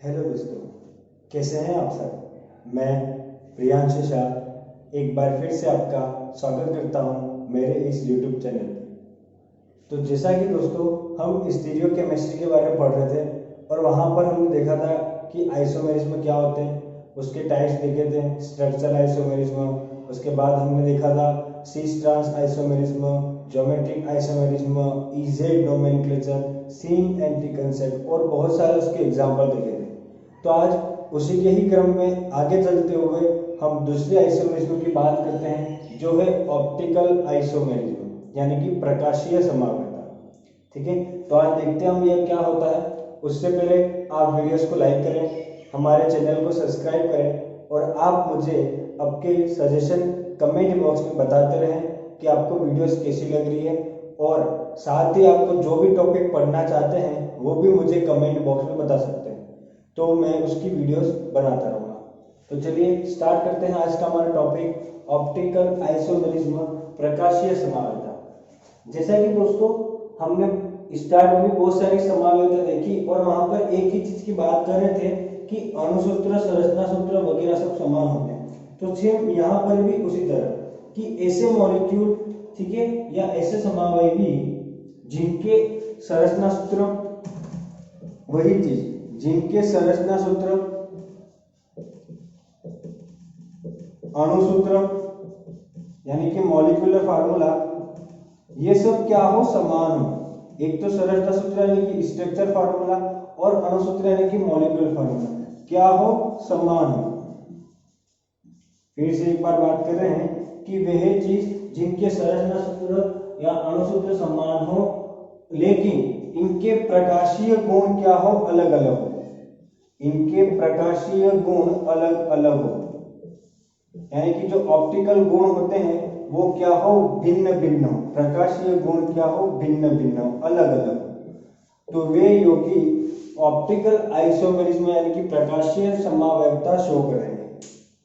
Hello दोस्तों, कैसे हैं आप सब। मैं प्रियांशु शाह एक बार फिर से आपका स्वागत करता हूं मेरे इस यूट्यूब चैनल पर। तो जैसा कि दोस्तों हम स्टीरियो केमिस्ट्री के बारे में पढ़ रहे थे और वहां पर हमने देखा था कि आइसोमेरिज्म क्या होते हैं, उसके टाइप्स देखे थे, स्ट्रक्चरल आइसोमेरिज्म। उसके बाद हमने देखा था cis trans isomerism, geometric isomerism, E Z nomenclature, syn anti concept और बहुत सारे उसके एग्जाम्पल देखे थे। तो आज उसी के ही क्रम में आगे चलते हुए हम दूसरे आइसोमेरिज्म की बात करते हैं, जो है ऑप्टिकल आइसोमेरिज्म, यानी कि प्रकाशीय समावेता। ठीक है, तो आज देखते हैं हम ये क्या होता है। उससे पहले आप वीडियोस को लाइक करें, हमारे चैनल को सब्सक्राइब करें और आप मुझे आपके सजेशन कमेंट बॉक्स में बताते रहें कि आपको वीडियोस कैसी लग रही है, और साथ ही आपको जो भी टॉपिक पढ़ना चाहते हैं वो भी मुझे कमेंट बॉक्स में बता सकते हैं, तो मैं उसकी वीडियोस बनाता रहूँगा। तो चलिए स्टार्ट करते हैं आज का हमारा टॉपिक, ऑप्टिकल आइसोमेरिज्म, प्रकाशीय समावेता। जैसा कि दोस्तों हमने स्टार्ट में बहुत सारी समावेता देखी और वहां पर एक ही चीज की बात कर रहे थे कि अणुसूत्र, संरचना सूत्र वगैरह सब समान होते हैं। तो सेम यहाँ पर भी उसी तरह कि ऐसे मॉलिक्यूल, ठीक है, या ऐसे समावयवी जिनके संरचना सूत्र, वही चीज जिनके संरचना सूत्र, अणुसूत्र यानी कि मॉलिक्यूलर फार्मूला, ये सब क्या हो, समान हो। एक तो संरचना सूत्र यानी कि स्ट्रक्चर फार्मूला और अणुसूत्र यानी कि मॉलिक्यूलर फार्मूला क्या हो, समान हो। फिर से एक बार बात कर रहे हैं कि वह चीज जिनके संरचना सूत्र या अणुसूत्र समान हो लेकिन इनके प्रकाशीय गुण क्या हो, अलग अलग हो। इनके प्रकाशीय गुण अलग अलग हो, यानी कि जो ऑप्टिकल गुण होते हैं वो क्या हो, भिन्न भिन्न हो। प्रकाशीय गुण क्या हो, भिन्न भिन्न हो, अलग अलग हो। तो वे योगी ऑप्टिकल आइसोमेरिज्म यानी कि प्रकाशीय समावयवता शो करेंगे।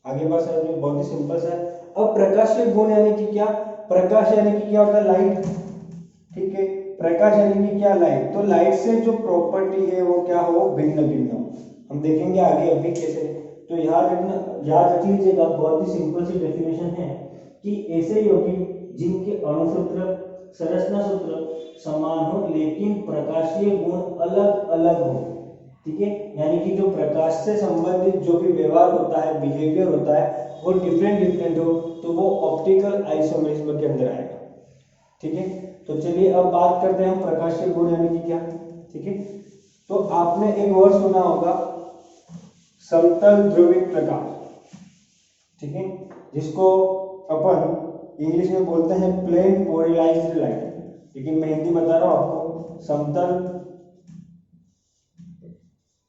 आगे बात समझ में बहुत ही सिंपल सा है। अब प्रकाशीय गुण यानी कि क्या, प्रकाश यानी कि क्या होता है, लाइट। ठीक है, प्रकाश यानी कि क्या, लाइट। तो लाइट से जो प्रॉपर्टी है वो क्या हो, भिन्न भिन्न हो। हम देखेंगे आगे अभी कैसे। तो याद रख लीजिएगा, बहुत ही सिंपल सी डेफिनेशन है कि ऐसे यौगिक जिनके अणुसूत्र, संरचना सूत्र समान हो लेकिन प्रकाशीय गुण अलग अलग हो। ठीक है, यानी कि जो प्रकाश से संबंधित जो भी व्यवहार होता है, बिहेवियर होता है, वो डिफरेंट हो, तो वो ऑप्टिकल आइसोमेरिज्म के अंदर आएगा। ठीक है, तो चलिए अब बात करते हैं हम प्रकाशीय गुण यानी कि क्या। ठीक है, तो आपने एक वर्ड सुना होगा, समतल ध्रुवित प्रकाश। ठीक है, जिसको अपन इंग्लिश में बोलते हैं प्लेन पोलराइज्ड लाइट, लेकिन मैं हिंदी बता रहा हूं आपको, समतल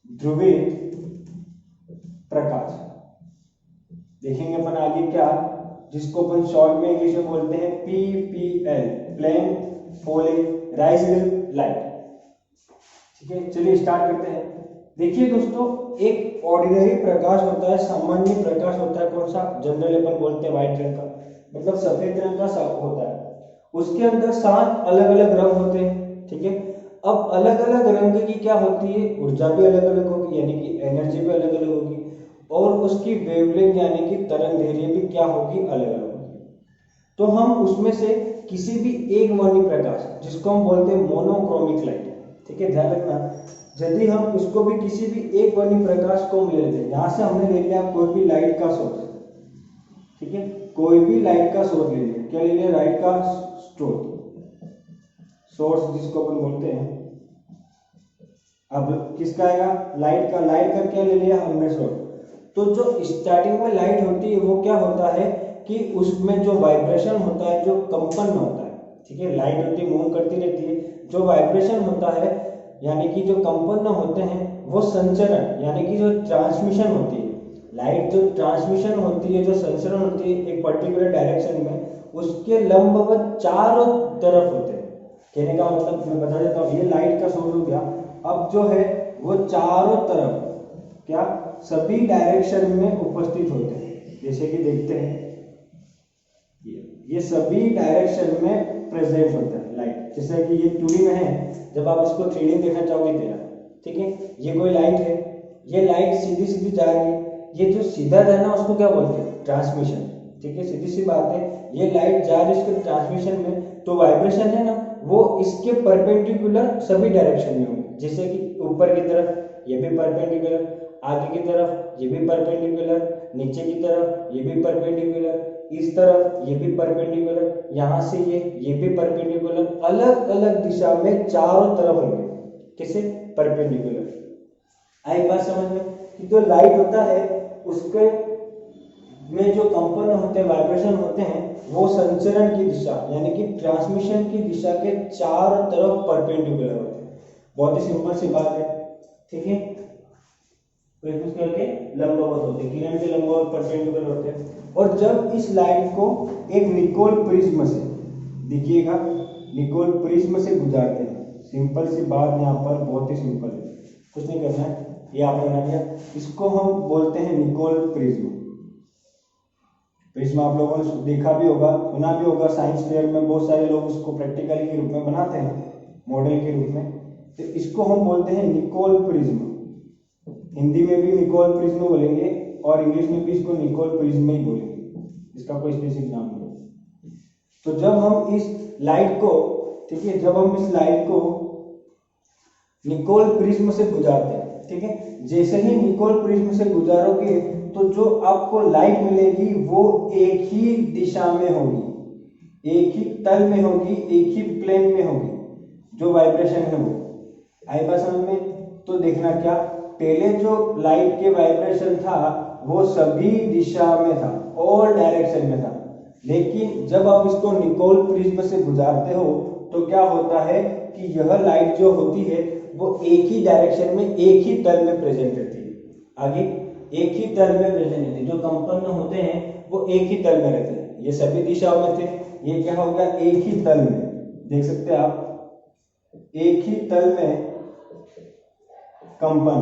ध्रुवित प्रकाश। देखेंगे अपन आगे क्या, जिसको अपन शॉर्ट में इंग्लिश में बोलते हैं PPL, प्लेन पोलराइज्ड लाइट। ठीक है, चलिए स्टार्ट करते हैं। देखिए दोस्तों, एक ऑर्डिनरी प्रकाश होता है, सामान्य प्रकाश होता है, कौन सा, जनरल अपन बोलते हैं व्हाइट रंग का, मतलब सफेद रंग का होता है। उसके अंदर 7 अलग अलग रंग होते हैं। ठीक है, अब अलग अलग रंग की क्या होती है, ऊर्जा भी अलग अलग होगी, यानी कि एनर्जी भी अलग अलग होगी, और उसकी वेवलेंथ यानी कि तरंग दैर्घ्य भी क्या होगी, अलग अलग होगी। तो हम उसमें से किसी भी एक वर्णीय प्रकाश, जिसको हम बोलते हैं मोनोक्रोमिक लाइट, ठीक है, ध्यान रखना, यदि हम उसको भी किसी भी एक वर्णीय प्रकाश को ले लेते हैं, यहां से हमने ले लिया कोई भी लाइट का सोर्स। ठीक है, कोई भी लाइट का सोर्स ले लिया, क्या ले लिया, लाइट का स्रोत, सोर्स जिसको अपन बोलते हैं। अब किसका आएगा, लाइट का क्या ले लिया हमने, सोर्स। तो जो स्टार्टिंग में लाइट होती है वो क्या होता है कि उसमें जो वाइब्रेशन होता है, जो कंपन होता है, ठीक है, लाइट होती है, मूव करती रहती है, जो वाइब्रेशन होता है यानी कि जो कंपन होते हैं, वो संचरण यानी कि जो ट्रांसमिशन होती है, लाइट जो ट्रांसमिशन होती है, जो संचरण होती है एक पर्टिकुलर डायरेक्शन में, उसके लंबवत चारों तरफ होते हैं। कहने का मतलब मैं बता देता हूँ, ये लाइट का सोर्स हो गया। अब जो है वो चारों तरफ क्या, सभी डायरेक्शन में उपस्थित होते हैं। जैसे कि देखते हैं, ये सभी डायरेक्शन में प्रेजेंट होता है लाइट। जैसे कि ये 2D में है, जब आप इसको 3D में देखना चाहोगे तेरा, ठीक है, ये कोई लाइट है, ये लाइट सीधी सीधी जा रही है, ये जो सीधा जा ना उसको क्या बोलते हैं, ट्रांसमिशन। ठीक है, सीधी सी बात है, ये लाइट जा रही है इसके ट्रांसमिशन में, तो वाइब्रेशन है ना वो इसके परपेंडिकुलर सभी डायरेक्शन में होंगे। जैसे कि ऊपर की तरफ ये भी परपेंडिकुलर, आगे की तरफ ये भी परपेंडिकुलर, नीचे की तरफ ये भी परपेंडिकुलर, इस तरफ ये भी परपेंडिकुलर, यहाँ से ये भी परपेंडिकुलर, अलग अलग दिशा में चारों तरफ होंगे, किसे, परपेंडिकुलर। आई बात समझ में कि जो लाइट होता है उसके में जो कंपन होते हैं, वाइब्रेशन होते हैं, वो संचरण की दिशा यानी कि ट्रांसमिशन की दिशा के चारों तरफ परपेंडिकुलर होते हैं। बहुत ही सिंपल सी बात है। ठीक है, तो एक दूसरे के लंबवत होते हैं, किरण के लंबवत परपेंडिकुलर होते हैं। और जब इस लाइट को एक निकोल प्रिज्म से, देखिएगा, निकोल प्रिज्म से गुजारते हैं, सिंपल सी बात यहाँ पर, बहुत ही सिंपल है, कुछ नहीं करना है, ये आपने बना दिया। इसको हम बोलते हैं निकोल प्रिज्म। प्रिज्म आप लोगों ने देखा भी होगा, सुना भी होगा, साइंस फेयर में बहुत सारे लोग इसको प्रैक्टिकल के रूप में बनाते हैं, मॉडल के रूप में। तो इसको हम बोलते हैं निकोल प्रिज्म। हिंदी में भी निकोल प्रिज्म बोलेंगे और इंग्लिश में भी इसको निकोल प्रिज्म ही बोलेंगे, इसका कोई स्पेसिफिक नाम नहीं। तो जब हम इस लाइट को, ठीक है, जब हम इस लाइट को निकोल प्रिज्म से गुजारते हैं, ठीक है, जैसे ही निकोल प्रिज्म से गुजारोगे तो जो आपको लाइट मिलेगी वो एक ही दिशा में होगी, एक ही तल में होगी, एक ही प्लेन में होगी, जो वाइब्रेशन है वो। आई बात समझ में? तो देखना क्या, पहले जो लाइट के वाइब्रेशन था वो सभी दिशा में था, ऑल डायरेक्शन में था, लेकिन जब आप इसको निकोल प्रिज्म से गुजारते हो तो क्या होता है कि यह लाइट जो होती है वो एक ही डायरेक्शन में, एक ही तल में प्रेजेंट रहती है। आगे एक ही तल में प्रेजेंट रहती है, जो कंपन होते हैं वो एक ही तल में रहते हैं। ये सभी दिशाओं में थे, ये क्या हो गया, एक ही तल में, देख सकते हैं आप, एक ही तल में कंपन,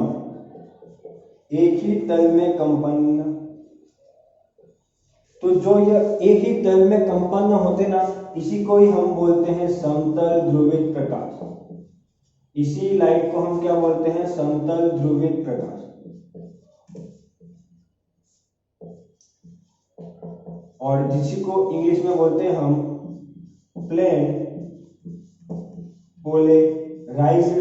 एक ही तल में कंपन। तो जो यह एक ही तल में कंपन होते ना, इसी को ही हम बोलते हैं समतल ध्रुवित प्रकाश। इसी लाइट को हम क्या बोलते हैं, समतल ध्रुवित प्रकाश। और जिसी को इंग्लिश में बोलते हैं हम प्लेन पोलराइज्ड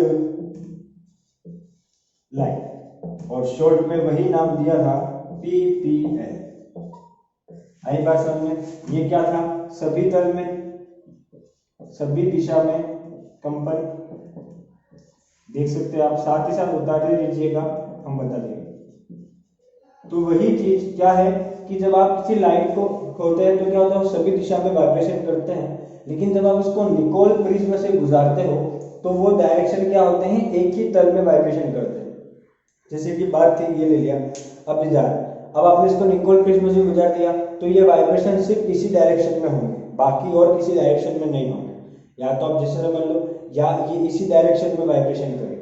लाइट, और शॉर्ट में वही नाम दिया था PPL। आई बात समझ में? ये क्या था, सभी तल में, सभी दिशा में कंपन। देख सकते हैं आप, साथ ही साथ उतार लीजिएगा, हम बता देंगे। तो वही चीज क्या है कि जब आप किसी लाइट को खोलते हैं तो क्या होता है, सभी दिशा में वाइब्रेशन करते हैं, लेकिन जब आप इसको निकोल प्रिज्म से गुजारते हो तो वो डायरेक्शन क्या होते हैं, एक ही तल में वाइब्रेशन करते हैं। जैसे कि बात थी, ये ले लिया, अब जा, अब आपने इसको निकोल प्रिज्म से गुजार दिया तो ये वाइब्रेशन सिर्फ इसी डायरेक्शन में होंगे, बाकी और किसी डायरेक्शन में नहीं होंगे। या तो आप जैसे समझ लो, या ये इसी डायरेक्शन में वाइब्रेशन करेंगे।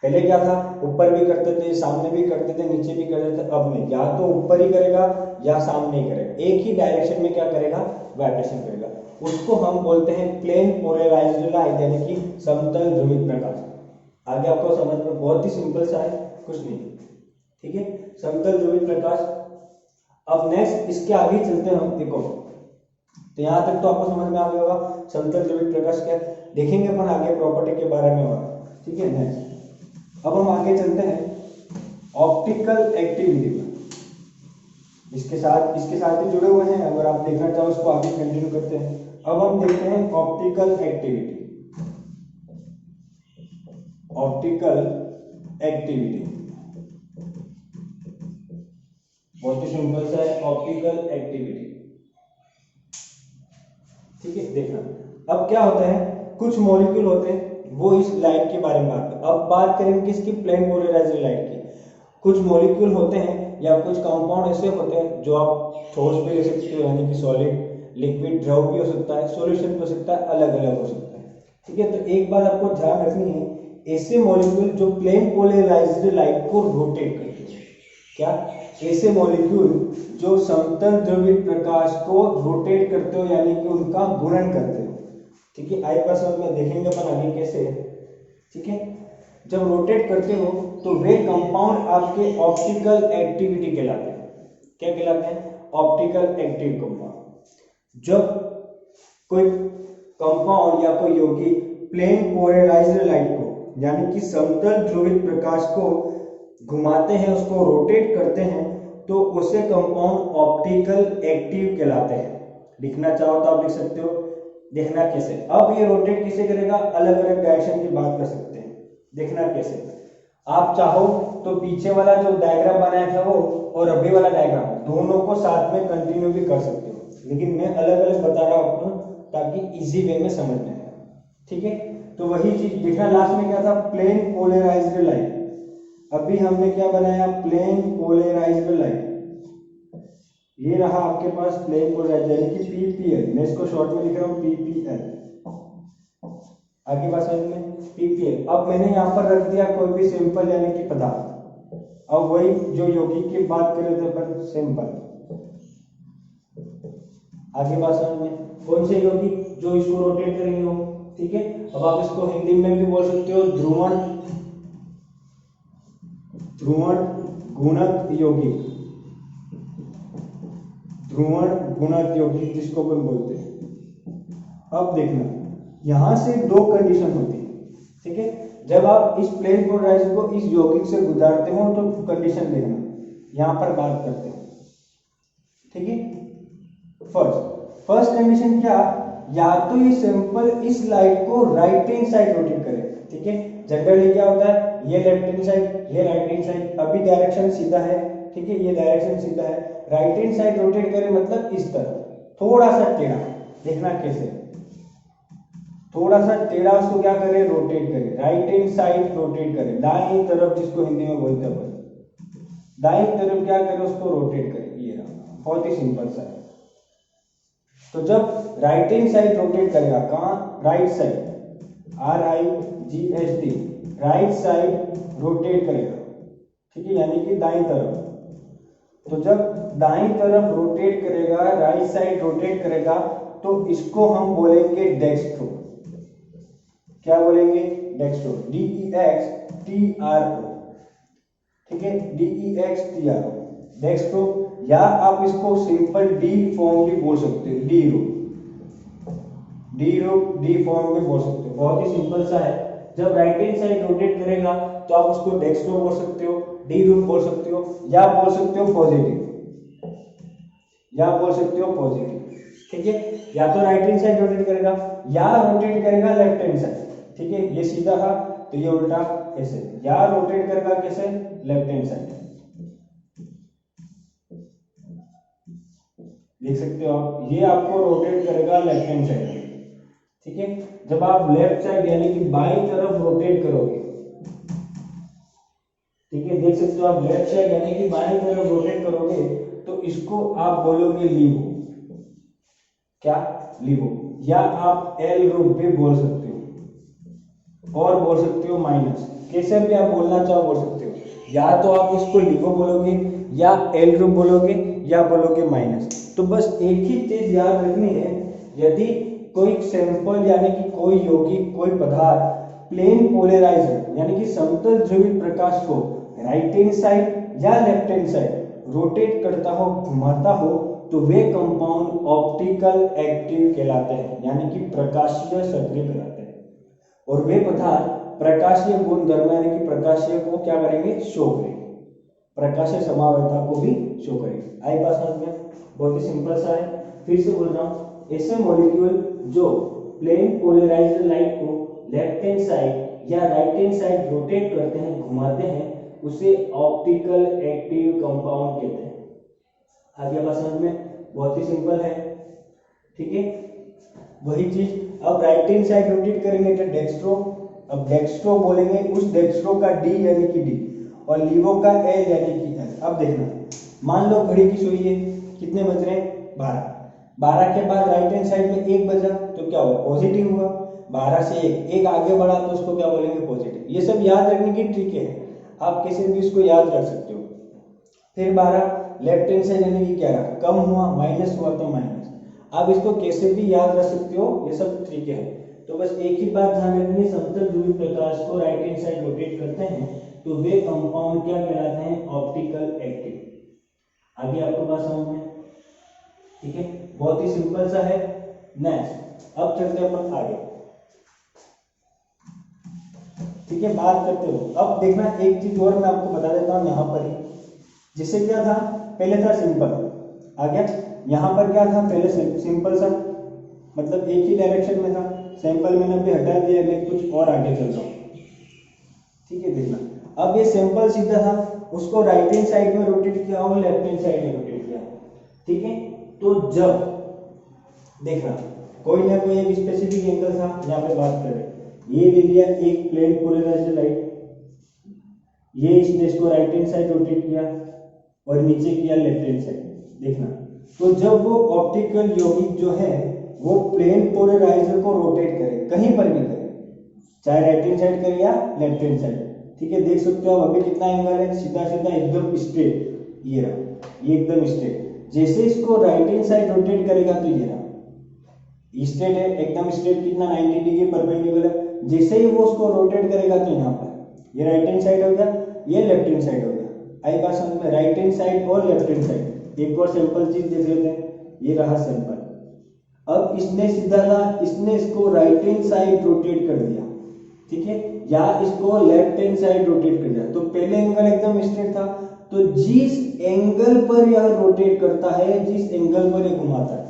पहले क्या था, ऊपर भी करते थे, सामने भी करते थे, नीचे भी करते थे। अब नहीं, या तो ऊपर ही करेगा या सामने ही करेगा, एक ही डायरेक्शन में क्या करेगा, वाइब्रेशन करेगा। उसको हम बोलते हैं प्लेन पोलराइज्ड लाइट, यानी कि समतल ध्रुवित प्रकाश। आगे आपको समझ में बहुत ही सिंपल सा है, कुछ नहीं, ठीक है, समतल ध्रुवित प्रकाश। अब नेक्स्ट इसके आगे चलते हैं हम, देखो, तो यहाँ तक तो आपको समझ में आ गया होगा समतल ध्रुवित प्रकाश क्या देखेंगे अपन आगे प्रॉपर्टी के बारे में और, ठीक है। नेक्स्ट अब हम आगे चलते हैं ऑप्टिकल एक्टिविटी पर। इसके साथ ही जुड़े हुए हैं, अगर आप देखना चाहो इसको आगे कंटिन्यू करते हैं। अब हम देखते हैं ऑप्टिकल एक्टिविटी। ऑप्टिकल एक्टिविटी बहुत ही सिंपल सा है, ऑप्टिकल एक्टिविटी, ठीक है। देखना अब क्या होता है, कुछ मॉलिक्यूल होते हैं वो इस लाइट के बारे में बात करें। अब बात करेंगे किसकी, प्लेन पोलराइज्ड लाइट की। कुछ मॉलिक्यूल होते हैं या कुछ कंपाउंड ऐसे होते हैं जो आप ठोस भी ले सकते हो, यानी कि सॉलिड, लिक्विड, द्रव भी हो सकता है, सॉल्यूशन भी हो सकता है, अलग अलग हो सकता है, ठीक है। तो एक बात आपको ध्यान रखनी है, ऐसे मॉलिक्यूल जो प्लेन पोलराइज्ड लाइट को रोटेट करते हैं, क्या, ऐसे मॉलिक्यूल जो समतल ध्रुवित प्रकाश को रोटेट करते हो, यानी कि उनका गुणन करते हो, ठीक है। आई पास में देखेंगे अपन आगे कैसे, ठीक है। जब रोटेट करते हो तो वे कंपाउंड आपके ऑप्टिकल एक्टिविटी कहलाते हैं। क्या कहलाते हैं? Optical active compound. जब कोई कंपाउंड या कोई यौगिक प्लेन पोलराइज्ड लाइट को यानी कि समतल ध्रुवित प्रकाश को घुमाते हैं, उसको रोटेट करते हैं, तो उसे कंपाउंड ऑप्टिकल एक्टिव कहलाते हैं। लिखना चाहो तो आप लिख सकते हो। देखना कैसे, अब ये रोटेट किसे करेगा? अलग अलग डायरेक्शन की बात कर सकते हैं। देखना कैसे, आप चाहो तो पीछे वाला जो डायग्राम बनाया था वो और अभी वाला डायग्राम दोनों को साथ में कंटिन्यू भी कर सकते हो, लेकिन मैं अलग अलग बता रहा हूँ ताकि इजी वे में समझ में आए। ठीक है, तो वही चीज देखना। लास्ट में क्या था? Plane polarised light. अभी हमने क्या बनाया? Plane polarised light. ये रहा आपके पास प्लेन पोलराइज्ड यानी कि पीपीएल। मैं इसको शॉर्ट में लिख रहा हूँ पीपीएल। आगे बात समझ में? पीपीएल। अब मैंने यहाँ पर रख दिया कोई भी सिंपल यानी कि पदार्थ। अब वही जो यौगिक की बात कर रहे थे अपन, सिंपल। आगे बात समझ में? कौन से यौगिक? जो इसको रोटेट करेंगे हो। ठीक है, अब आप इसको हिंदी में भी बोल सकते हो ध्रुवण गुणक यौगिक। ध्रुवण गुणक यौगिक जिसको अपन बोलते हैं। अब देखना, यहां से दो कंडीशन होती है। ठीक है, जब आप इस प्लेन पोलराइज्ड को इस यौगिक से गुजारते हो तो कंडीशन देखना, यहां पर बात करते हैं। ठीक है, फर्स्ट कंडीशन क्या? या तो ये सैंपल इस लाइट को राइट हैंड साइड रोटेट करे। ठीक है, जनरली क्या होता है? ये लेफ्ट हैंड साइड, ये राइट हैंड साइड। अभी डायरेक्शन सीधा है। ठीक है, ये डायरेक्शन सीधा है। राइट हैंड साइड रोटेट करे मतलब इस तरफ, थोड़ा सा टेढ़ा। देखना कैसे, थोड़ा सा टेढ़ा उसको क्या करे? रोटेट करे। राइट हैंड साइड रोटेट करे, दाईं तरफ, जिसको हिंदी में बोलते हैं दाईं तरफ क्या करे? उसको रोटेट करे। ये रहा, बहुत ही सिंपल सा है। तो जब राइट हैंड साइड रोटेट करेगा, कहाँ? Right side, RIGHT, right side rotate करेगा। ठीक है, यानी कि दाईं तरफ। तो जब दाईं तरफ रोटेट करेगा, राइट साइड रोटेट करेगा, तो इसको हम बोलेंगे डेक्स्ट्रो। क्या बोलेंगे? डेक्स्ट्रो। DEXTRO। ठीक है, DEXTRO, डेक्स्ट्रो। या आप इसको सिंपल डी फॉर्म भी बोल सकते हो, डी फॉर्म भी बोल सकते हो। बहुत ही सिंपल सा है। जब राइट हैंड साइड रोटेट करेगा तो आप उसको डेक्स्ट्रो बोल सकते हो, डी रूप बोल सकते हो, या बोल सकते हो पॉजिटिव, ठीक है। या तो राइट हैंड साइड रोटेट करेगा या रोटेट करेगा लेफ्ट हैंड साइड। ठीक है, ये सीधा था तो ये उल्टा ऐसे, या रोटेट करेगा कैसे? Left hand side. देख सकते हो आप, ये आपको रोटेट करेगा लेफ्ट हैंड साइड। ठीक है, जब आप लेफ्ट साइड यानी कि बाईं तरफ रोटेट करोगे, ठीक है, देख सकते हो आप लेफ्ट साइड यानी कि बाईं तरफ रोटेट करोगे तो इसको आप बोलोगे लीवो। क्या? लीवो। या आप एल रूप भी बोल सकते हो और बोल सकते हो माइनस, कैसे भी आप बोलना चाहो बोल सकते हो। या तो आप इसको लीवो बोलोगे या एल रूप बोलोगे या बोलोगे माइनस। तो बस एक ही चीज याद रखनी है, यदि कोई सैंपल यानी कि कोई यौगिक, कोई पदार्थ प्लेन पोलराइज्ड यानी कि समतल ध्रुवित प्रकाश को राइट हैंड साइड या लेफ्ट हैंड साइड रोटेट करता हो, घुमाता हो, तो वे कंपाउंड ऑप्टिकल एक्टिव कहलाते हैं, यानी कि प्रकाशीय सक्रिय कहलाते हैं। और वे पदार्थ प्रकाशीय गुणधर्म यानी कि प्रकाशीय को क्या करेंगे? शो करेंगे, प्रकाशीय समावयता को भी शो करेंगे। आई बात समझ में? बहुत ही सिंपल सा है। फिर से बोल रहा हूँ, ऐसे मॉलिक्यूल जो प्लेन पोलराइज्ड लाइट को लेफ्ट हैंड साइड या राइट हैंड साइड रोटेट करते हैं, घुमाते हैं, उसे ऑप्टिकल एक्टिव कंपाउंड कहते हैं। आगे बात समझ में? बहुत ही सिंपल है। ठीक है, वही चीज अब राइट हैंड साइड रोटेट करेंगे तो डेक्स्ट्रो। अब डेक्स्ट्रो बोलेंगे उस डेक्स्ट्रो का डी यानी कि डी और लीवो का एल यानी कि एल। अब देखना, मान लो घड़ी की सुई है, कितने बज रहे हैं? 12। 12 के बाद राइट हैंड साइड में 1 बजा तो क्या हुआ? पॉजिटिव हुआ। 12 से 1 आगे बढ़ा तो उसको क्या बोलेंगे? पॉजिटिव। ये सब याद रखने की ट्रिक है, आप कैसे भी इसको याद रख सकते हो। फिर 12 लेफ्ट हैंड साइड यानी कि क्या रहा? कम हुआ, माइनस हुआ तो माइनस। आप इसको कैसे भी याद रख सकते हो, ये सब ट्रिक है। तो बस एक ही बात ध्यान रखनी, समतल ध्रुवित प्रकाश को राइट हैंड साइड रोटेट करते हैं तो वे कंपाउंड क्या कहलाते हैं, ऑप्टिकल एक्टिव। आगे आपको बात समझ में, ठीक है, बहुत ही सिंपल सा है। नेक्स्ट अब चलते हैं अपन आगे, ठीक है, बात करते हो। अब देखना एक चीज और मैं आपको बता देता हूँ यहाँ पर ही, जिससे क्या था, पहले था सिंपल, आ गया, यहाँ पर क्या था, पहले सिंपल सा, मतलब एक ही डायरेक्शन में था, सैंपल मैंने अभी हटा दिया, मैं कुछ और आगे चल रहा हूँ, ठीक है। देखना अब ये सैंपल सीधा था, उसको राइट हैंड साइड में रोटेट किया और लेफ्ट हैंड साइड में रोटेट किया, ठीक है। तो जब देखना कोई ना कोई एक स्पेसिफिक एंगल था, यहाँ पे बात करें, ये ले लिया एक प्लेन पोलराइज्ड लाइट, ये इसने इसको राइट हैंड साइड रोटेट किया और नीचे किया लेफ्ट हैंड साइड। देखना तो जब वो ऑप्टिकल यौगिक जो है वो प्लेन पोलराइजर को रोटेट करे, कहीं पर भी करे, चाहे राइट हैंड साइड करे या लेफ्ट हैंड साइड, ठीक है। देख सकते हो अभी कितना एंगल है, सीधा सीधा एकदम स्ट्रेट, ये रहा, ये एकदम स्ट्रेट। जैसे इसको राइट हैंड साइड रोटेट करेगा तो ये रहा स्ट्रेट है, एकदम स्ट्रेट, कितना 90 डिग्री परपेंडिकुलर। जैसे ही वो उसको रोटेट करेगा तो यहाँ पर ये राइट हैंड साइड हो गया, ये लेफ्ट हैंड साइड हो गया। आई बात समझ में, राइट हैंड साइड और लेफ्ट हैंड साइड। एक और सिंपल चीज देख लेते हैं, ये रहा सिंपल। अब इसने सीधा था, इसने इसको राइट हैंड साइड रोटेट कर दिया, ठीक है, या इसको लेफ्ट हैंड साइड रोटेट कर दिया। तो पहले एंगल एकदम स्ट्रेट था, तो जिस एंगल पर यह रोटेट करता है, जिस एंगल पर यह घुमाता है,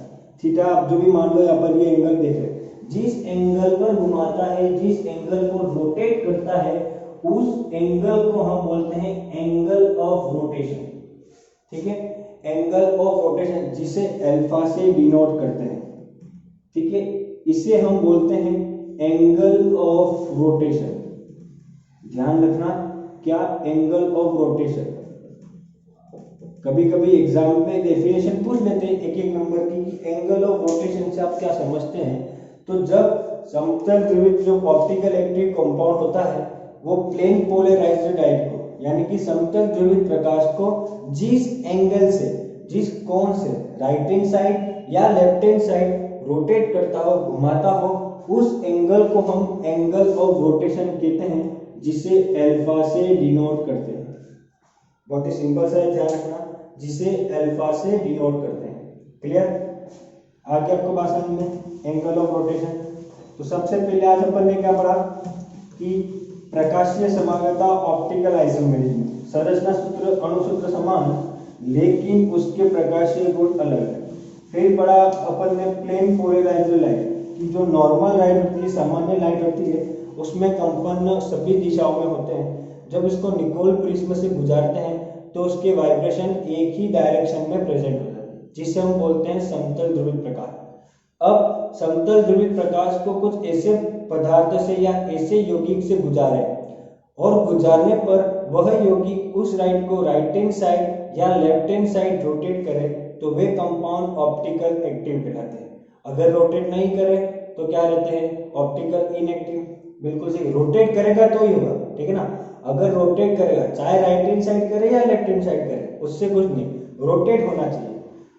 थीटा आप जो भी मान लो, यहाँ पर ये एंगल देख रहे हैं, जिस एंगल पर घुमाता है, जिस एंगल को रोटेट करता है, उस एंगल को हम बोलते हैं एंगल ऑफ रोटेशन, ठीक है, एंगल ऑफ रोटेशन, जिसे अल्फा से डिनोट करते हैं, ठीक है, इसे हम बोलते हैं एंगल ऑफ रोटेशन। ध्यान रखना, क्या, एंगल ऑफ रोटेशन। कभी कभी एग्जाम में डेफिनेशन पूछ लेते हैं एक एक नंबर की, कि एंगल ऑफ रोटेशन से आप क्या समझते हैं। तो जब समतल ध्रुवित जो ऑप्टिकल एक्टिव कंपाउंड होता है, वो प्लेन पोलराइज्ड लाइट को, यानी कि समतल ध्रुवित प्रकाश को जिस एंगल से, जिस कोण से राइट हैंड साइड या लेफ्ट हैंड साइड रोटेट करता हो, घुमाता हो, उस एंगल को हम एंगल ऑफ रोटेशन कहते हैं, जिसे अल्फा से डिनोट करते हैं। बहुत ही सिंपल सा है, ध्यान रखना, जिसे अल्फा से डिनोट करते हैं। क्लियर, आगे आपको बात समझ में, एंगल ऑफ रोटेशन। तो सबसे पहले आज अपन ने क्या पढ़ा कि प्रकाशीय समानता ऑप्टिकल आइसोमेरिज्म, संरचना सूत्र अणुसूत्र समान लेकिन उसके प्रकाशीय गुण अलग है। फिर पढ़ा अपन ने प्लेन पोलराइज्ड लाइट की, जो नॉर्मल लाइट होती है, सामान्य लाइट होती है, उसमें कंपन सभी दिशाओं में होते हैं। जब इसको निकोल प्रिज्म से गुजारते हैं तो उसके वाइब्रेशन एक ही डायरेक्शन में प्रेजेंट हो जाते हैं, जिसे हम बोलते हैं समतल ध्रुवित प्रकाश। अब समतल ध्रुवित प्रकाश को कुछ ऐसे पदार्थ से या ऐसे यौगिक से गुजारे और गुजारने पर वह यौगिक उस लाइट को राइट हैंड साइड या लेफ्ट हैंड साइड रोटेट करे तो वे कंपाउंड ऑप्टिकल एक्टिव कहलाते हैं। अगर रोटेट नहीं करे तो क्या रहते हैं, ऑप्टिकल इनएक्टिव। बिल्कुल सही, रोटेट करेगा तो ही होगा, ठीक है ना। अगर रोटेट करेगा, चाहे राइट हैंड साइड करे या लेफ्ट हैंड साइड करे, उससे कुछ नहीं, रोटेट होना चाहिए।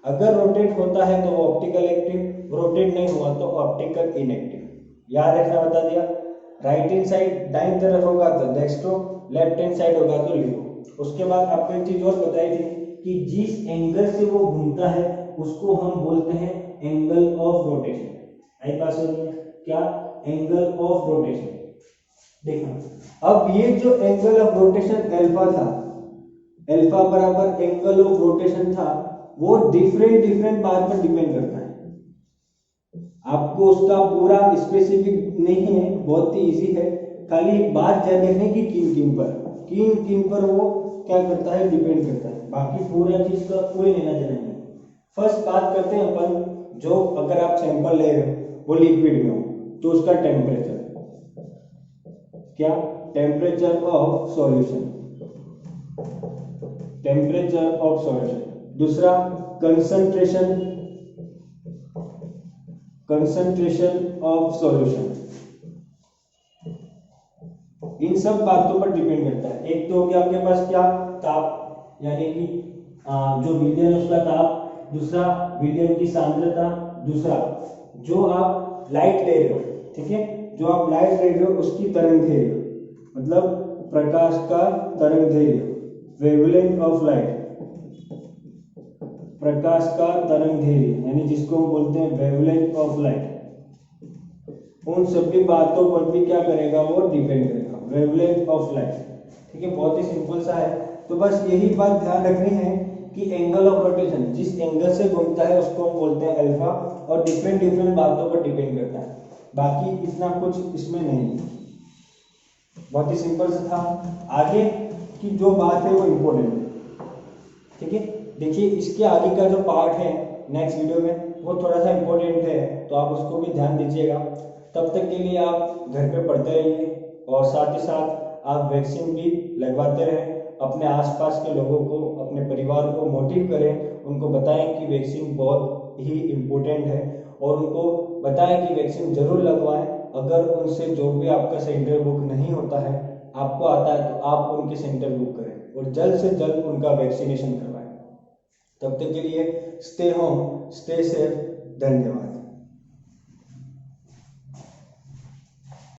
अगर रोटेट होता है तो वो ऑप्टिकल एक्टिव, रोटेट नहीं हुआ तो ऑप्टिकल इनएक्टिव। याद रखना, बता दिया। राइट हैंड साइड दाईं तरफ होगा तो डेक्स्ट्रो, लेफ्ट हैंड साइड होगा तो लिबरो। उसके बाद आपको एक चीज और बताई थी कि जिस एंगल से वो घूमता है उसको हम बोलते हैं एंगल ऑफ रोटेशन। आई पास हो गया, क्या, एंगल ऑफ रोटेशन। देखना अब ये जो एंगल ऑफ रोटेशन अल्फा था, अल्फा बराबर एंगल ऑफ रोटेशन था, वो डिफरेंट बात पर डिपेंड करता है। आपको उसका पूरा स्पेसिफिक नहीं है, बहुत ही इजी है, खाली एक बात याद रखने की, किन पर वो क्या करता है, डिपेंड करता है। बाकी पूरा चीज का कोई लेना देना नहीं। फर्स्ट बात करते हैं अपन, जो अगर आप सैंपल ले रहे हो वो लिक्विड में हो तो उसका टेम्परेचर, क्या, temperature of solution, temperature of solution. दूसरा कंसंट्रेशन ऑफ सॉल्यूशन। इन सब बातों पर डिपेंड करता है। एक तो हो गया आपके पास क्या, ताप, यानी कि जो विलयन उसका ताप, दूसरा विलयन की सांद्रता, दूसरा जो आप लाइट ले रहे हो ठीक है, जो आप लाइट देख रहे हो उसकी तरंग दैर्घ्य, मतलब प्रकाश का तरंग दैर्घ्य, वेवलेंथ ऑफ लाइट, प्रकाश का तरंग दैर्घ्य यानी जिसको हम बोलते हैं वेवलेंथ ऑफ लाइट, उन सभी बातों पर भी क्या करेगा, वो डिपेंड करेगा, वेवलेंथ ऑफ लाइट। ठीक है, बहुत ही सिंपल सा है। तो बस यही बात ध्यान रखनी है कि एंगल ऑफ रोटेशन जिस एंगल से घूमता है उसको हम बोलते हैं अल्फा, और डिफरेंट डिफरेंट बातों पर डिपेंड करता है, बाकी इतना कुछ इसमें नहीं है, बहुत ही सिंपल सा था। आगे की जो बात है वो इम्पोर्टेंट है। ठीक है, देखिए इसके आगे का जो पार्ट है नेक्स्ट वीडियो में वो थोड़ा सा इम्पोर्टेंट है, तो आप उसको भी ध्यान दीजिएगा। तब तक के लिए आप घर पे पढ़ते रहिए और साथ ही साथ आप वैक्सीन भी लगवाते रहें। अपने आसपास के लोगों को, अपने परिवार को मोटिव करें, उनको बताएं कि वैक्सीन बहुत ही इम्पोर्टेंट है, और उनको बताएं कि वैक्सीन जरूर लगवाएं। अगर उनसे जो भी आपका सेंटर बुक नहीं होता है, आपको आता है, तो आप उनके सेंटर बुक करें और जल्द से जल्द उनका वैक्सीनेशन करवाएं। तब तक के लिए स्टे होम, स्टे सेफ, धन्यवाद।